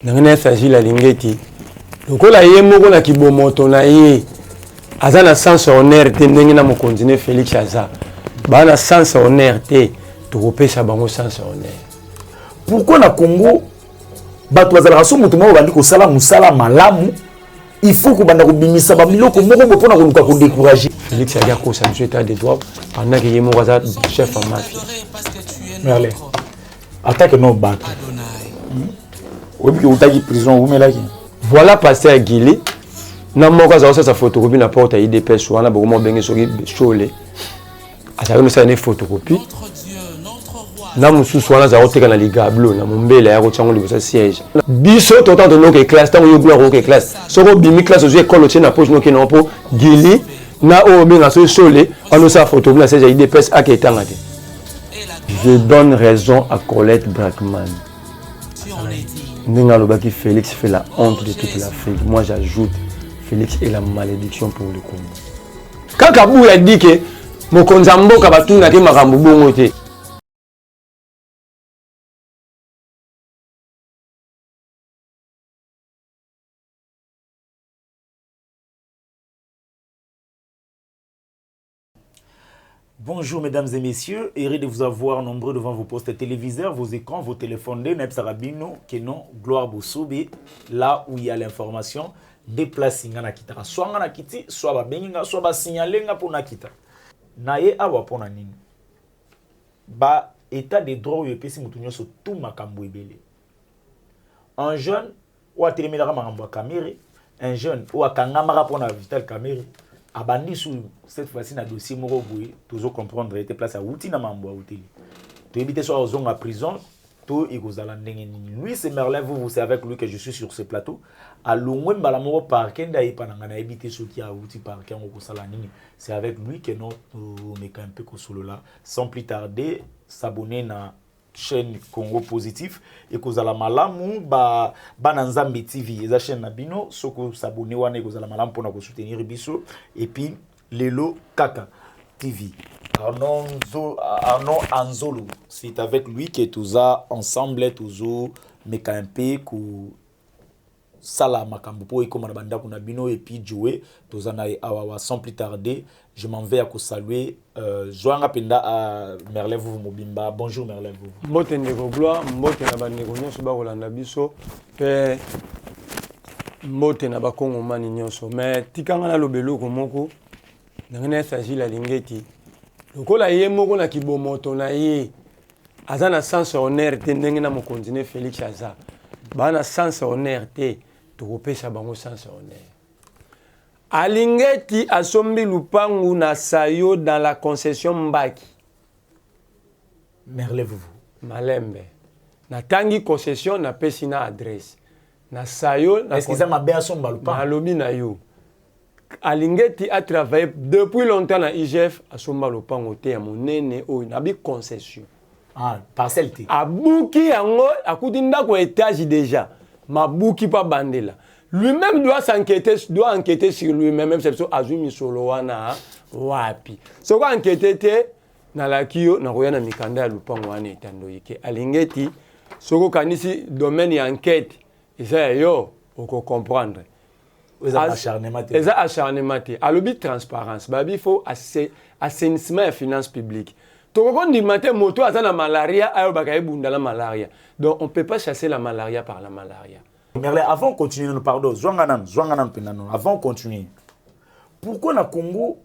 Nangana s'agit la lingeti. Lokola ye moko na kibomoto na ye. Aza na sens honneur te ndenge na mokonzi Félix Aza. Ba na sens honneur te to kopesa bango sens honneur. Pourquoi na Congo bato bazala so mutu moko bandi ko sala musala malamu il faut que banda ko bimisa ba miloko moko bo pona ko luka ko décourager. Félix Aza ko sa état de droit pendant que ye moko aza chef en mafia. Merle. Attaque no bato. Obi ko utaki prison ou melaki. Voilà pasteur Guili. Na moko za sa photocopie na porte IDPS wana ba ko benge soki chole. Aza ko sa ne photocopie. Na mususu wana za oteka na ligablo na mombela ya kotsango libosa siège. Biso totant de noke classe tango yo gloire ke classe. Soko bimi classe ozo école na poche noke na po Guili na o benga so chole ono sa photocopie na siège IDPS aketanga te. Je donne raison à Colette Brackman. Nengalobaki Félix fait la honte de toute l'Afrique. Moi j'ajoute, Félix est la malédiction pour le Congo. Quand Kabou a dit que Mokonzambo Kabatou n'a pas makambo bongo te. Bonjour mesdames et messieurs, heureux de vous avoir nombreux devant vos postes téléviseurs, vos écrans, vos téléphones, Nebsarabino, Kenon, Gloire Boussoube, là où il y a l'information, déplacing na kita. Soit na kiti, soit ba benga, soit ba signaler nga pour na kita. Naye awa pour na nini. Ba état de droit ou pesi mutunyo so tout makambo ebele. Un jeune ou a télémédara makambo kamere, un jeune ou a kangamara pour na vital kamere. Abandi sous cette fois-ci na dossier moko boye toujours comprendre était place à outil na mambo outil to éviter soit aux en prison to ekozala ndenge nini lui c'est Merlin vous c'est avec lui que je suis sur ce plateau à longwe mbala moko parking da ipananga na éviter ce qui a outil parking ko sala nini c'est avec lui que notre meka un peu ko solo là sans plus tarder s'abonner na chaîne Congo Positif et kozala malamu ba Nzambe TV eza chaîne na bino soko s'abonner wana kozala malamu pona ko soutenir biso et puis Lelo Kaka TV Arnon Anzolo c'est avec lui que tous ensemble toujours meka un peu ko sala makambo po ekoma na banda kuna bino et puis jouer tozana awa sans plus tarder je m'en vais à saluer Joanga Penda à Merlin vous mobimba bonjour Merlin vous mbote ndeko gloire mbote na bandeko nyonso ba kolanda biso pe mbote na bakongo mani nyonso mais tikanga na lobelo ko moko ngana s'agit la lingeti lokola ye moko na kibomoto na ye aza na sens honneur te ndenge na mokonzi Félix Aza ba na sens honneur te to kopesa bango sens honneur. Alingeti asombi lupangu na sayo dans la concession Mbaki. Merlez-vous. Malembe. Na tangi concession na pesi na adresse. Na sayo na est-ce que ça m'a bien somba lupangu? Malobi na yo. Alingeti a travaillé depuis longtemps na IGF asomba lupangu te ya monene o na bi concession. Ah, parcelle te. Abuki yango akuti ndako étage déjà. Mabuki pa bandela. Lui-même doit enquêter sur lui-même, même si c'est Azumi Solowana, wapi. Ce qu'on enquêté, na la kio, na roya na mikanda ya lupango wane etandoyike. Alingeti, ce qu'on kanisi domaine et enquête, et ça yo, on peut comprendre. Eza acharnement. Eza acharnement. Alobi transparence, babi faut assainissement et finances publiques. Tokoko ndi matin moto ata na malaria, ayo bakaye bunda la malaria. Donc on peut pas chasser la malaria par la malaria. Mais avant de continuer, nous pardon, avant de continuer, pourquoi na Congo,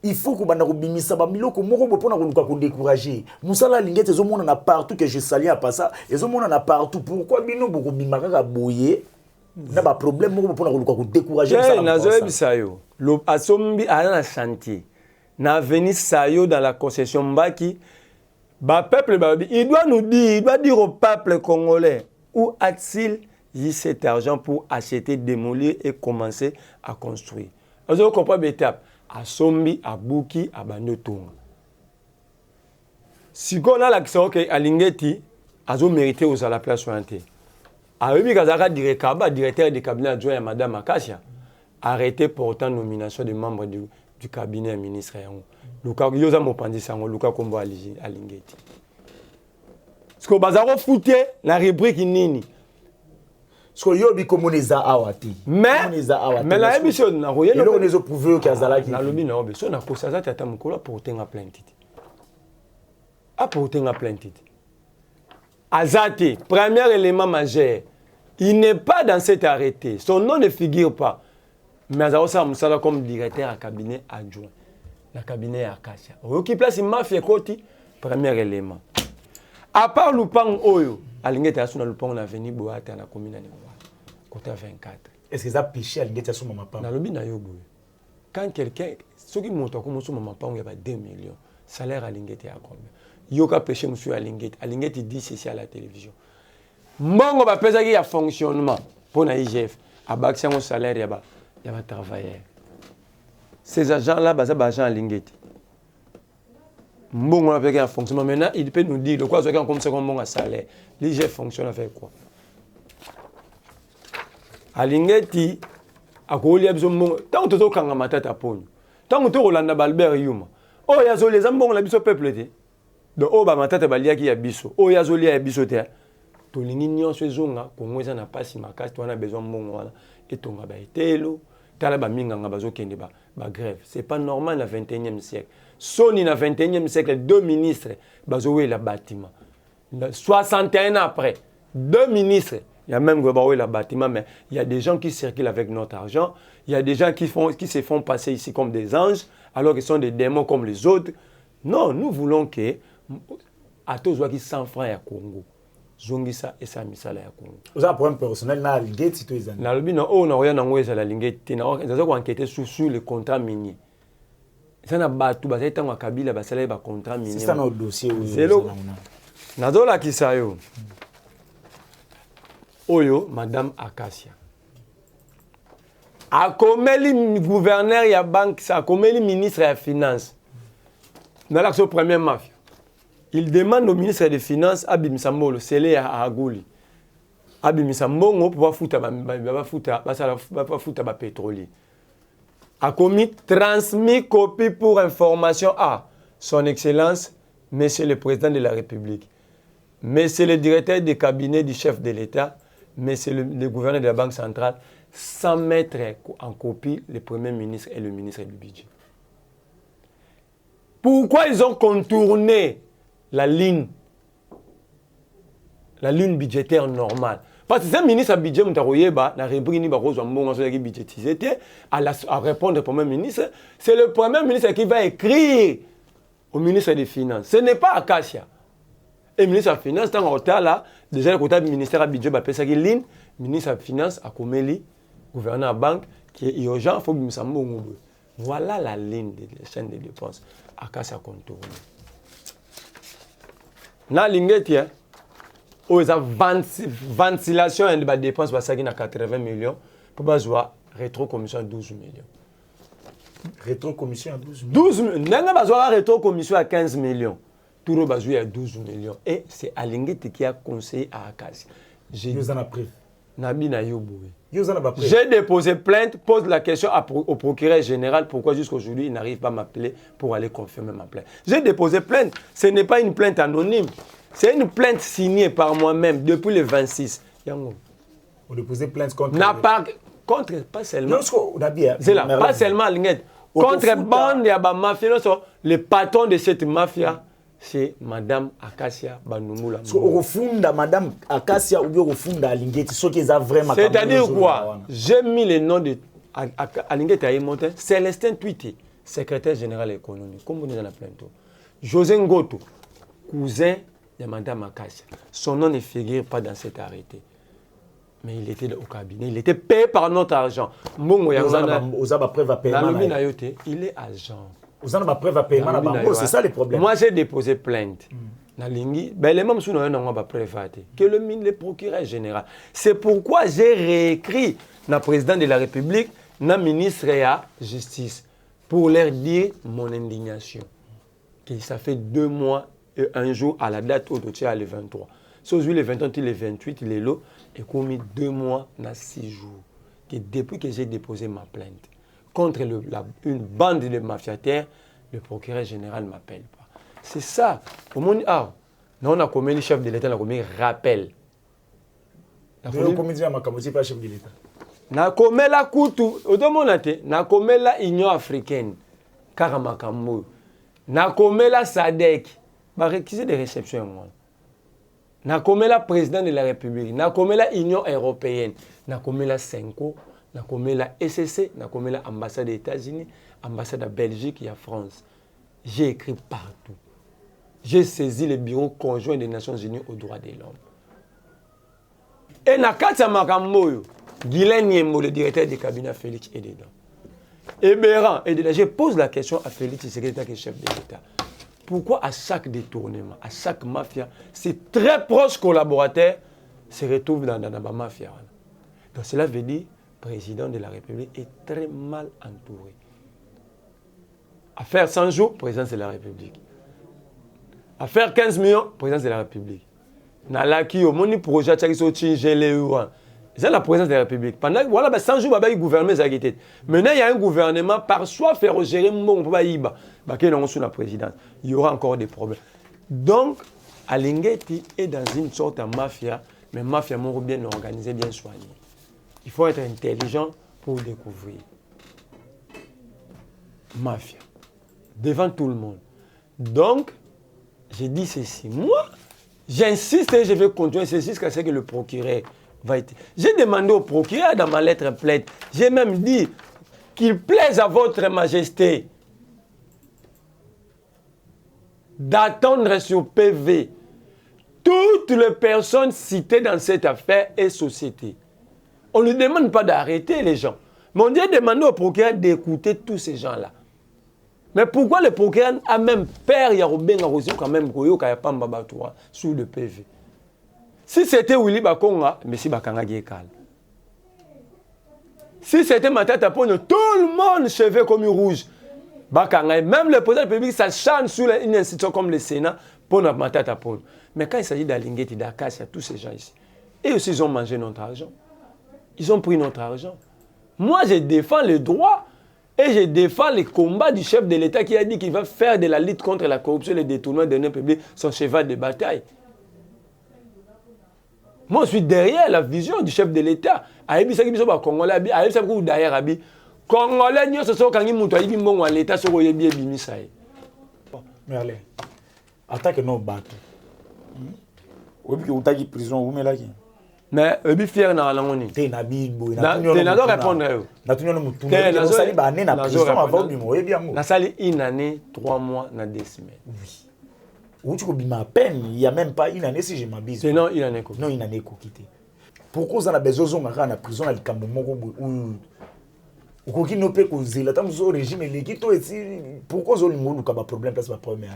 il faut que banda ko bimisa ba miloko moko bo pona ko décourager. Musala lingete zo mona na partout que je salue à ça, et zo mona na partout. Pourquoi bino boko bimaka ka boyer? Na ba problème moko bo pona ko décourager ça. Na zo bisayo. Lo asombi ala na chantier. Na venir sayo dans la concession Mbaki. Peuple, il doit nous dire, il doit dire au peuple congolais où a-t-il eu cet argent pour acheter, démolir et commencer à construire. Vous comprenez l'étape. À Sombi, à Bouki, à Bandotonga. Si on a l'accent à Lingeti, à mérité aux à la place soignée. À Rémi Kazaka, directeur du cabinet adjoint à Madame Akasia, arrêté portant nomination des membres du cabinet ministériel. Luka Yoza Mopandi Sango, Luka Kombo Alingeti. Parce que bazaro fouté la rubrique nini. Parce que yo bi komoneza awati. Mais la émission na royé le les prouvé que azalaki. Na lobi na obe so na ko ça tata mukolo pour tenga plainte. A pour tenga plainte. Azati, premier élément majeur. Il n'est pas dans cet arrêté. Son nom ne figure pas. Mais Azaro Samoussala comme directeur à cabinet adjoint. Le cabinet Acacia. Qui place une mafia côté, premier élément. À part Lupang Oyo, Alingete a son Lupang na venu Boate à la commune de côté 24. Est-ce que ça péché Alingete a son maman pas? Dans le bin quand quelqu'un, ceux qui montent comme son maman pas, il y a 2 millions. Salaire Alingete à combien? Yoka péché monsieur Alingete. Alingete dit ceci à la télévision. Mongo ba pesa qui a fonctionnement pour na IGF. À Baxia mon salaire il y a travailleur. Ces agents-là, c'est des agents à Lingeti. Bon, on a fait un fonctionnement. Maintenant, il peut nous dire de quoi c'est comme un salaire. L'IGF fonctionne avec quoi? À Lingeti, à Koulia, tant que tu as un matata pony, tant que tu as un Balbert Yuma, oh, il y a les ambons, la biso peuple. Donc, oh, bah, matata balia qui a biso, oh, il y a zoli à bisoter. Tu as l'union sur Zonga, comme moi, ça n'a pas si ma casse, tu as besoin de bon, et ton gabaïtelo. Grève. Ce n'est pas normal dans le 21e siècle. Sony dans le 21e siècle, 2 ministres, bazoé le bâtiment. 61 ans après, 2 ministres, il y a même le bâtiment, mais il y a des gens qui circulent avec notre argent. Il y a des gens qui se font passer ici comme des anges, alors qu'ils sont des démons comme les autres. Non, nous voulons que, à tous ceux qui sont francs à Congo, Zongisa et sa misala ya Congo. Vous avez un problème personnel na Lingeti citoyen. Na lobi na o na oya na ngweza la Lingeti na za ko enquêter sur le contrat minier. Ça na batu ba ça ngwa Kabila ba sala ba contrat minier. C'est ça notre dossier où zelo. Na dola kisayo. Oyo madame Acacia. Akomeli gouverneur ya banque, ça akomeli ministre ya finance. Na l'action première mafia. Il demande au ministre des Finances, Abim Sambolo, scellé à Aguli. Abim Sambongo pour foutre ba pétrolier. A commis transmis copie pour information à son Excellence, Monsieur le Président de la République, Monsieur le directeur du cabinet du chef de l'État, Monsieur le gouverneur de la Banque centrale, sans mettre en copie le Premier ministre et le ministre du Budget. Pourquoi ils ont contourné la ligne budgétaire normale? Parce que c'est un ministre à budget, à répondre au Premier ministre. C'est le Premier ministre qui va écrire au ministre des Finances. Ce n'est pas Acacia. Et le ministre des Finances, là, déjà le côté du ministère du budget, le ministre des Finances a commis gouverneur de la banque qui est urgent, il faut que nous. Voilà la ligne de la chaîne de dépenses. Acacia contourne. Na Lingeti, où il y a ventilation et des dépenses à 80 millions, pour avoir rétro-commission à 12 millions. Rétro-commission à 12 millions. 12 millions. Nous avons rétro-commission à 15 millions. Tout le bazou à 12 millions. Et c'est Lingeti qui a conseillé à Acacia. J'ai déposé plainte, pose la question au procureur général pourquoi jusqu'aujourd'hui il n'arrive pas à m'appeler pour aller confirmer ma plainte. J'ai déposé plainte. Ce n'est pas une plainte anonyme. C'est une plainte signée par moi-même depuis le 26. Vous déposez plainte contre... Contre, pas seulement... C'est là, pas seulement Lingette. Contre bande de mafia, le patron de cette mafia, c'est Madame Acacia Banumula. Au fond, Madame Acacia ou bien au fond d'Alingeti, ce qui est vraiment... C'est-à-dire quoi? J'ai mis le nom de Alingeti Aïmonte, Célestin Tuiti, secrétaire général économique, comme vous dites dans la plainte. José Ngoto, cousin de Madame Acacia. Son nom ne figure pas dans cet arrêté. Mais il était au cabinet, il était payé par notre argent. Il est agent. Vous avez preuve à paiement, c'est ça le problème. Moi, j'ai déposé plainte. Les mêmes sous que le procureur général. C'est pourquoi j'ai réécrit le président de la République, le ministre de la Justice, pour leur dire mon indignation. Que ça fait 2 mois et 1 jour à la date où tu es le 23. Si aujourd'hui le 28, le 28, il est là, et commis 2 mois et 6 jours. Que depuis que j'ai déposé ma plainte contre une bande de mafiataires, le procureur général ne m'appelle pas. C'est ça. Au monde, Non, on a commis le chef de l'État, on a commis rappel. On a commis pas chef de l'État. Na commis la coutu, na commis la Union africaine, Karamakambo. Na commis la SADC, bah réquisition de réception. Na commis la président de la République, na commis la Union européenne, na commis la Senko, na commis la SSC, na commis la ambassade des États-Unis, ambassade de Belgique et à France. J'ai écrit partout. J'ai saisi le bureau conjoint des Nations Unies aux droits de l'homme. Et na kati makambo, Guylaine Niembo, le directeur du cabinet Félix est dedans. Et Béran est dedans. Je pose la question à Félix, secrétaire qui est chef de l'État. Pourquoi à chaque détournement, à chaque mafia, ces très proches collaborateurs se retrouvent dans la mafia? Donc cela veut dire que le président de la République est très mal entouré. Affaire 100 jours, président de la République. Affaire 15 millions, président de la République. Nalaki, au moni projet, c'est la présidence de la République. Pendant voilà, 100 jours, il y a un gouvernement. Maintenant, il y a un gouvernement, par soi, faire gérer mon pays. Sous la présidence. Il y aura encore des problèmes. Donc, Alingeti est dans une sorte de mafia, mais mafia bien organisée, bien soignée. Il faut être intelligent pour découvrir. Mafia. Devant tout le monde. Donc, j'ai dit ceci. Moi, j'insiste et je vais continuer ceci jusqu'à ce que le procureur va être. J'ai demandé au procureur dans ma lettre plainte, j'ai même dit qu'il plaise à votre majesté d'attendre sur PV toutes les personnes citées dans cette affaire et société. On ne lui demande pas d'arrêter les gens. Mais on a demandé au procureur d'écouter tous ces gens-là. Mais pourquoi le procureur a même peur, Yarobenga Rosio, quand même, sous le PV? Si c'était Willy Bakonga, mais si Bakanga Gekal. Si c'était Matata Pono, tout le monde cheveux comme rouge. Bakanga, même le président de la République, ça chante sous une institution comme le Sénat pour notre Matata Pono. Mais quand il s'agit d'Alingeti, d'Akasia, tous ces gens ici, et aussi ils ont mangé notre argent. Ils ont pris notre argent. Moi, je défends les droits. Et je défends les combats du chef de l'État qui a dit qu'il va faire de la lutte contre la corruption et le détournement de nos publics son cheval de bataille. Moi, je suis derrière la vision du chef de l'État. Congolais, l'État mais allez, attaque nos bateaux. Vous avez prison, vous mettez mais je suis fier de la langue. Je suis une année, 3 mois, 2 semaines. Oui. Où tu as à peine, il n'y a même pas une année si je m'abuse. Non, une année. Non, une année quitté. Pourquoi vous avez besoin de la prison à l'Ikambo? Pourquoi peut causer la régime pourquoi vous avez un problème parce que problème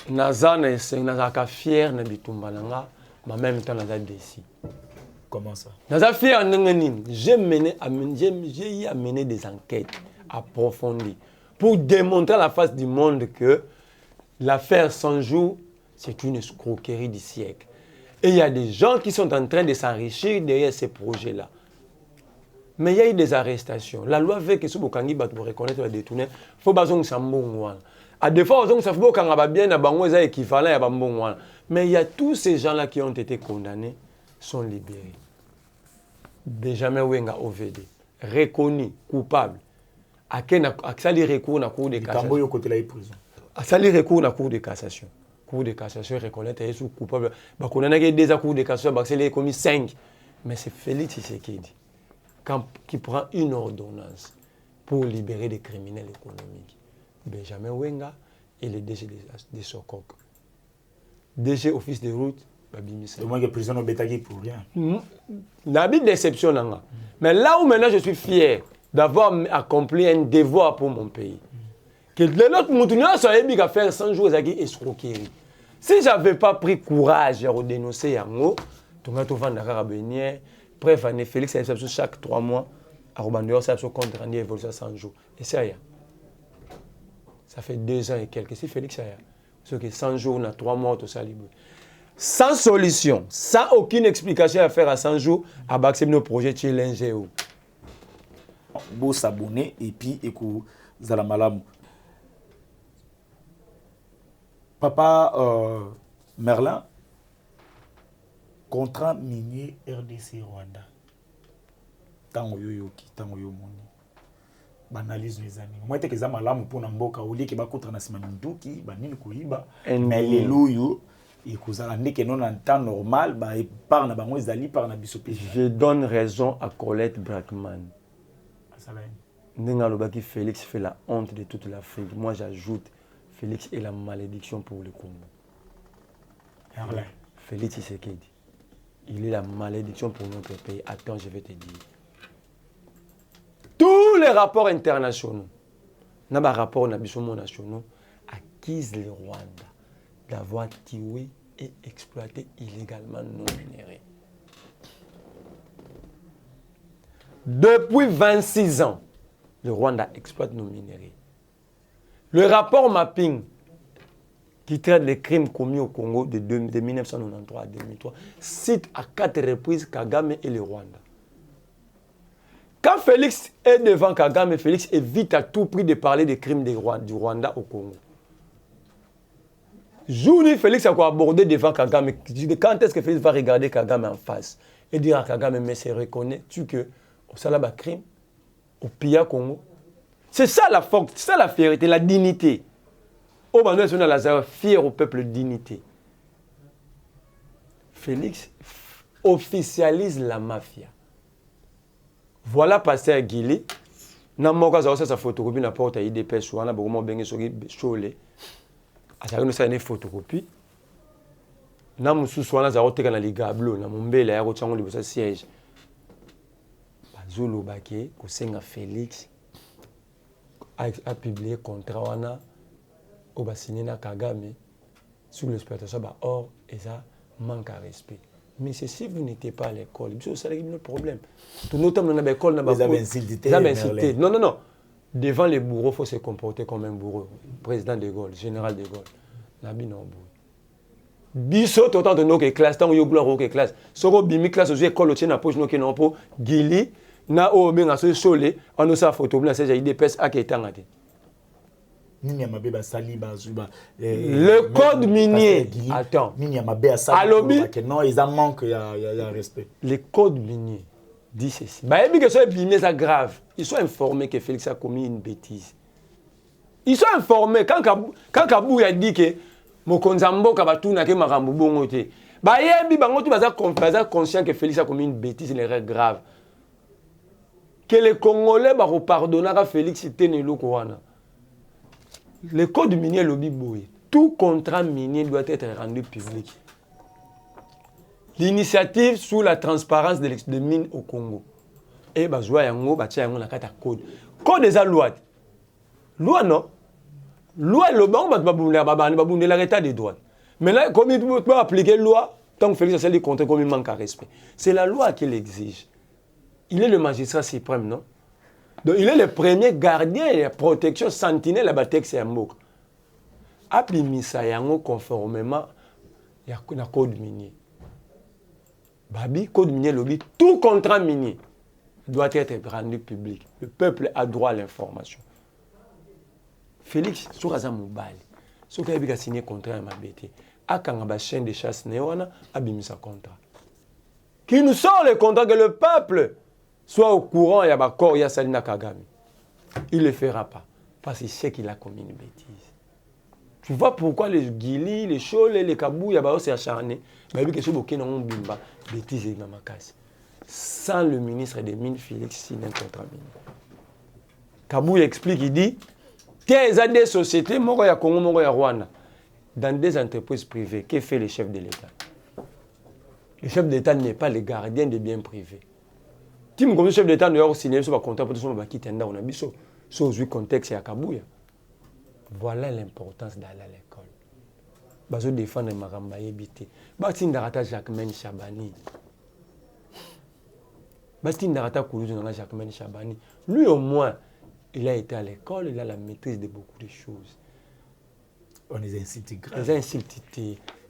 Nazana est fier de bitumba nanga, mais en même temps naza déçu. Comment ça? Naza fier j'ai mené des enquêtes approfondies pour démontrer à la face du monde que l'affaire 100 jours, c'est une escroquerie du siècle. Et il y a des gens qui sont en train de s'enrichir derrière ces projets-là. Mais il y a eu des arrestations. La loi veut que ce Bokangi va reconnaître la détourner. Il faut que ça soit à des fois, ça faut qu'on bien équivalent. Mais il y a tous ces gens-là qui ont été condamnés, sont libérés. Benjamin Wenga OVD, reconnu, coupable. À quel recours dans la Cour de cassation? À quel recours dans la Cour de cassation? Cour de cassation reconnaît qu'il est coupable. On a déjà Cour de cassation, il a commis 5. Mais c'est Félix Tshisekedi qui prend une ordonnance pour libérer des criminels économiques. Benjamin Wenga et le DG de Sokok. DG Office de route, Babimisa. C'est moi qui ai prison au Bétagui pour rien. La belle déception. Mais là où maintenant je suis fier d'avoir accompli un devoir pour mon pays. Que l'autre moutonnier soit émis à faire 100 jours avec escroquerie. Si je n'avais pas pris courage à dénoncer Yango, tout le monde va venir. Bref, Félix a chaque 3 mois à Robandeur, ça a compte rendu évolution 100 jours. Et c'est rien. Ça fait 2 ans et quelques. Si Félix a ce que 100 jours, on a 3 mois, tout ça libre. Sans solution, sans aucune explication à faire à 100 jours, à accepter nos projets chez l'NGO. Vous s'abonner et puis écoutez Zalamalam. Papa, Merlin, contrat minier RDC Rwanda. Tango yoyoki, tango yomoni. Banalise mes amis. Moi, je suis malamu pour Namboka, au lieu que bakotra na sima minduki, banini kuiba. Mais les louyo, et kozala ndeke non en temps normal, ba par na bango ezali par na biso pays. Je donne raison à Colette Brackman. Nengalobaki Félix fait la honte de toute l'Afrique. Moi, j'ajoute, Félix est la malédiction pour le Congo. Merlin. Félix Tshisekedi. Il est la malédiction pour notre pays. Attends, je vais te dire. Tous les rapports internationaux, les rapports nationaux, accusent le Rwanda d'avoir tué et exploité illégalement nos minéraux. Depuis 26 ans, le Rwanda exploite nos minéraux. Le rapport mapping qui traite les crimes commis au Congo de 1993 à 2003 cite à 4 reprises Kagame et le Rwanda. Quand Félix est devant Kagame, Félix évite à tout prix de parler des crimes du Rwanda au Congo. Jouni, Félix a abordé devant Kagame. Quand est-ce que Félix va regarder Kagame en face et dire à Kagame, mais c'est reconnais-tu que au Salaba crime, au Pia Congo? C'est ça la force, c'est ça la fierté, la dignité. Au Bandoué Sona Lazare, fier au peuple dignité. Félix officialise la mafia. Voilà pasteur Guili. Na moka za sa photocopie na porte IDPS wana bomo bengi soki chole. Azali no sa ne photocopie. Na mususu wana za oteka na ligablo na mombela ya ko tsango libosa siège. Bazolo bake ko senga Félix a publié contrat wana au signé na Kagame sur l'exploitation ba or et ça manque à respect. Mais c'est si vous n'étiez pas à l'école, c'est le problème. Tout notre temps, on a l'école, vous avez insulté. Non, non, non. Devant les bourreaux, il faut se comporter comme un bourreau. Président de Gaulle, général de Gaulle. Nabi non bourreau. Biso, autant de nos classes, tant que vous avez classe. Si vous avez classe, vous avez école, vous avez poche, vous avez Gili, na o ben a ce solé, on a sa photo, on a sa IDPS à qui est tangate. Le code minier. Attends. Le code minier dit ceci. C'est grave. Ils sont informés que Félix a commis une bêtise. Ils sont informés. Quand Kabou a dit que Mokonzambo Kabatuna ke Marambo Bongote, conscient que Félix a commis une bêtise, une erreur grave. Que les Congolais pardonnent à Félix c'était Nelo Kouana. Le code minier lobby boy. Tout contrat minier doit être rendu public. L'initiative sous la transparence des mines au Congo. Et bazoua yango batia yango na kata code. Code des loi. Loi non. Loi le bon babunde l'état des droits. Mais là comme il peut appliquer loi tant que Félix a celle contre comme il manque à respect. C'est la loi qui l'exige. Il est le magistrat suprême non. Donc, il est le premier gardien et la protection sentinelle à Batex et Amok. Appli Misayango conformément à la code minier. Babi, code minier, lobby, tout contrat minier doit être rendu public. Le peuple a droit à l'information. Félix, sur Azam Moubali, sur qu'il a signé contrat à Mabete, a Kangaba chaîne de chasse néona, a bimisa contrat. Qui nous sort le contrat que le peuple soit au courant, il y a Bakor, il y a Salina Kagame. Il ne le fera pas. Parce qu'il sait qu'il a commis une bêtise. Tu vois pourquoi les Guili, les Chole, les Kabou, il y a aussi acharné. Mais oui, que ce bouquet n'a pas bimba. Bêtise et Namakas. Sans le ministre des Mines, Félix signe un contrat minier. Kabou explique, il dit qu'il y a des sociétés, Moroya Congo, Moroya Rwanda, dans des entreprises privées. Que fait le chef de l'État? Le chef de l'État n'est pas le gardien des biens privés. Si le chef d'État n'a signé un contrat pour tout le monde, on a vu ce contexte à Kabouya. Voilà l'importance d'aller à l'école. Je défends les Maramba Yébité. Je Ndarata Jacquemaine Chabani. Je Ndarata Koulouzou Jacquemaine Chabani. Lui au moins, il a été à l'école, il a la maîtrise de beaucoup de choses. On les insulte grave. Les insultes.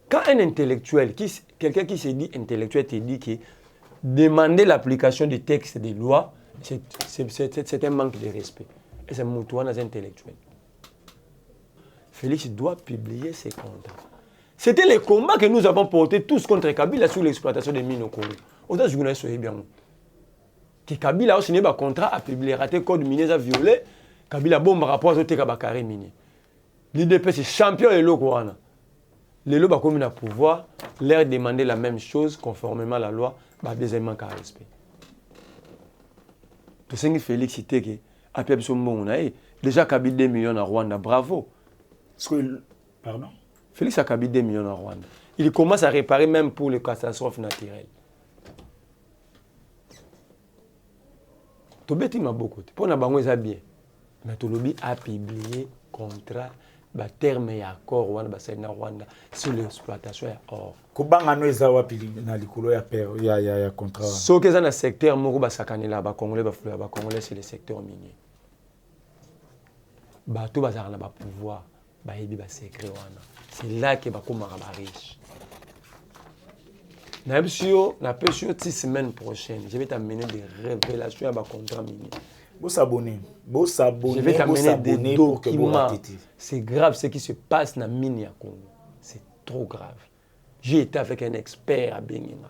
Quand un intellectuel, quelqu'un qui se dit intellectuel, te dit que demander l'application des textes et des lois, c'est un manque de respect. Et c'est Moutouana intellectuel. Félix doit publier ses contrats. C'était les combats que nous avons portés tous contre Kabila sur l'exploitation des mines au Congo. Autant je vous soyez bien. Que Kabila a signé un contrat, a publié, raté le code minier, a violé. Kabila bombe rapport à ce carré minier. L'IDPS est champion de l'Okouana. Les lois comme le pouvoir, leur demander la même chose conformément à la loi, deuxièmement qu'à respect. Tout ce qui Félix cité que après déjà Kabila 2 millions en Rwanda, bravo. Pardon? Félix a Kabila 2 millions en Rwanda. Il commence à réparer même pour les catastrophes naturelles. Tout bête m'a beaucoup. Pour na bango ça bien. Mais tout lobby a publié contrat terme et accord Rwanda Rwanda sur l'exploitation or. Kobanga no eza wapi na likolo ya contrat. Ce que dans le secteur moko basakanela ba congolais ba congolais c'est le secteur minier. Bato bazara na ba pouvoir ba yebi ba secret wana. C'est là que ba komaka ba riche. Na epsio 6 semaines prochaines, je vais t'amener des révélations à ba contrat minier. Je vais t'amener des documents. C'est grave ce qui se passe dans la mine à Congo. C'est trop grave. J'ai été avec un expert à Benima.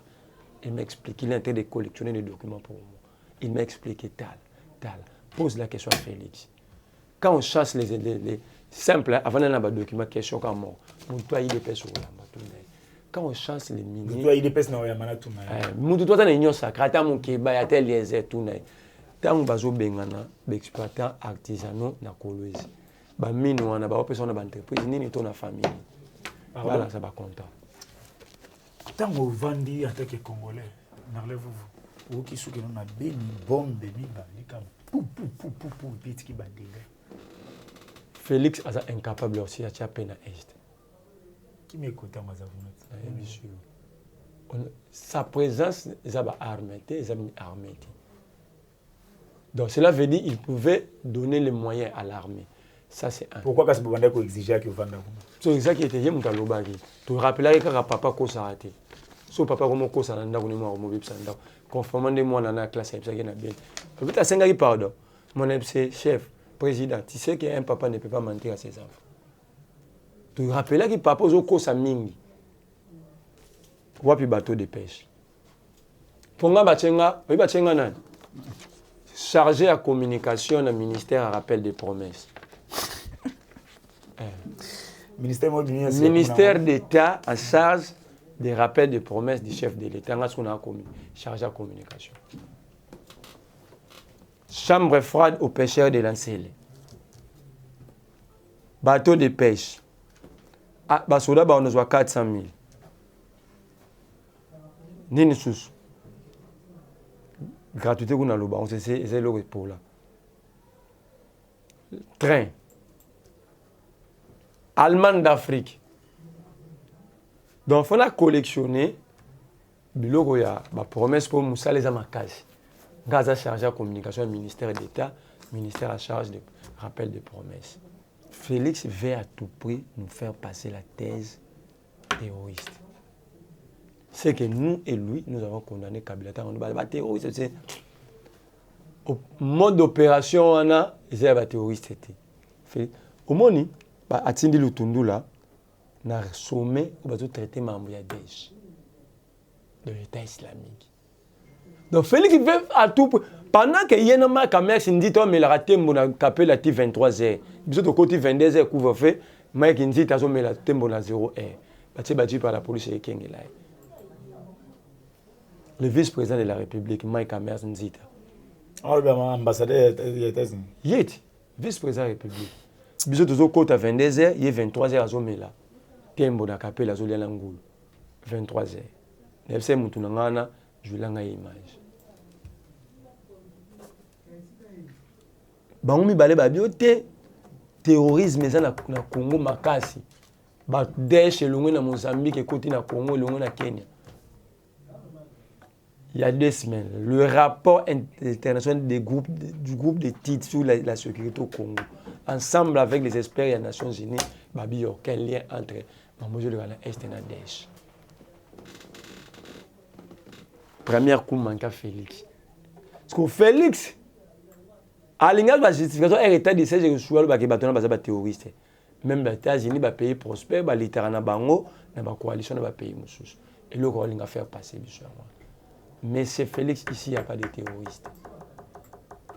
Il m'a expliqué, il a été de collectionner des documents pour moi. Il m'a expliqué, Tal, pose la question à Félix. Quand on chasse les simples, avant d'avoir des documents, question comme moi, on doit y aller sur la quand on chasse les miniers, on doit y aller sur la on doit y aller sur la on doit y aller sur la tant bazo bengana exploitant artisanaux na Kolwezi ba mine wana ba opesa na ba entreprise nini to na famille voilà ça ba content tant on vandi en tant que congolais n'enlève-vous ou qui souki na beni bombe mi ba likam pou petit ba dinga Félix a incapable aussi à taper na est qui m'écoute en sa présence est armée donc cela veut dire qu'il pouvait donner les moyens à l'armée. Ça c'est un. Pourquoi parce que vous avez exigé que vous vendez? C'est ça qui était hier mon talobagi. Tu rappelles que papa ko s'arrêter. So papa comme ko ça nda ko ni mo bip sanda. Conformément de moi dans la classe ça qui na bien. Peut-être à 5 ans pardon. Mon chef, président, tu sais qu'un papa ne peut pas mentir à ses enfants. Tu rappelles que papa ko sa mingi. Wapi bateau de pêche. Ponga bachenga nan. Chargé à communication dans le ministère à rappel des promesses. Ministère d'État en charge des rappels des promesses du chef de l'État. Chargé à communication. Chambre froide aux pêcheurs de Lancele. Bateau de pêche. Basoda on a 400 000. Nini sous. Gratuité qu'on a le bas, on c'est le pour là. Train. Allemand d'Afrique. Donc, il faut collectionner. Il y a une promesse pour Moussa les Amakasi. Gaza chargé à communication, ministère d'État, ministère à charge de rappel des promesses. Félix veut à tout prix nous faire passer la thèse terroriste. C'est que nous et lui, nous avons condamné Kabila. On a terroriste. Au mode d'opération, on a des terroristes. Au moment où Atindi Lutundu là, on a sommet où on a traité membre de Daesh, de l'État islamique. Donc Félix veut à tout prix. Pendant que y a un commerce, il dit mais la raté mon capé la 23h. Bisous de côté 22h couvre-feu, mais qui dit tazo mais la tembo na 0h. Battu par la police et Kengela. Le vice-président de la République, Mike Amers Nzita. Oh, l'ambassadeur des États-Unis. Yet, vice-président de la République. Bisous de côté à 22h, il y a 23h à Zomela. Tembo na capé la Zolia Langoul. 23h. Nefse Moutounangana, je l'ai une image. Bangoumi balé babiote terrorisme ça na Congo makasi. Ba Daesh elongwe na Mozambique et côté na Congo elongwe na Kenya. Il y a 2 semaines, le rapport international du groupe de titres sur la sécurité au Congo, ensemble avec les experts des Nations Unies, il y a aucun lien entre Mamoudou le Ghana et Daesh. Premier coup manque à Félix. Parce que Félix, à l'ingénieur de la justification, il était de ces joueurs qui sont terroristes. même les États-Unis, les pays prospères, les littéraires bango, la coalition des pays musus. Et le rôle va faire passer bien. Mais c'est Félix ici, il n'y a pas de terroristes.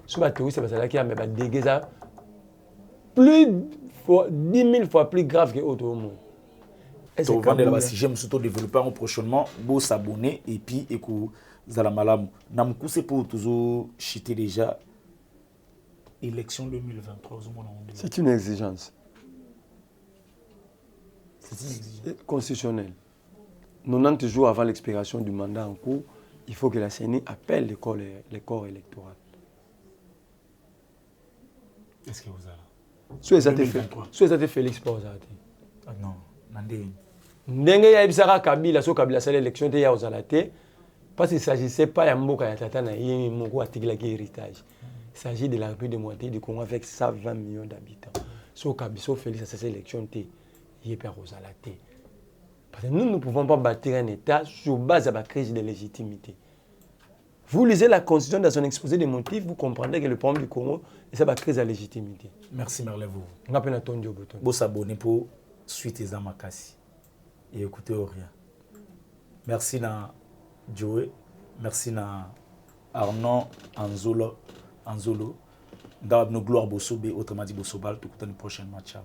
Sur les terroristes, c'est parce qu'il y a des dégâts plus 10 000 fois plus graves que d'autres monde. Donc, on va surtout développer prochainement, vous s'abonner et puis écoutez Zalamalam. Namkou c'est pour toujours chiter déjà élection 2023. C'est une exigence. C'est une exigence constitutionnelle. 90 jours avant l'expiration du mandat en cours, il faut que la CENI appelle les corps électoraux. Est-ce que vous avez soit ça te Félix Pauzati. Non, Nandé. Ndenge ya ibisaka Kabila so Kabila sala élection te ya ozalate parce qu'il s'agissait pas ya mboka ya tata na yé moko atikilaki héritage. Il s'agit de la République démocratique du Congo avec 120 millions d'habitants. So Kabila so Félix à cette élection te yé per ozalate. Parce que nous ne pouvons pas bâtir un état sur base de la crise de légitimité. Vous lisez la Constitution dans son exposé des motifs, vous comprendrez que le problème du Congo, c'est la crise de la légitimité. Merci, Merlevo. On appelle à ton job. Vous s'abonner pour suite et Zamakasi. Et écoutez rien. Merci na Joe. Merci na Arnaud Anzolo. Nous gloire Bosobe, autrement dit Bosobal, tout le prochain match.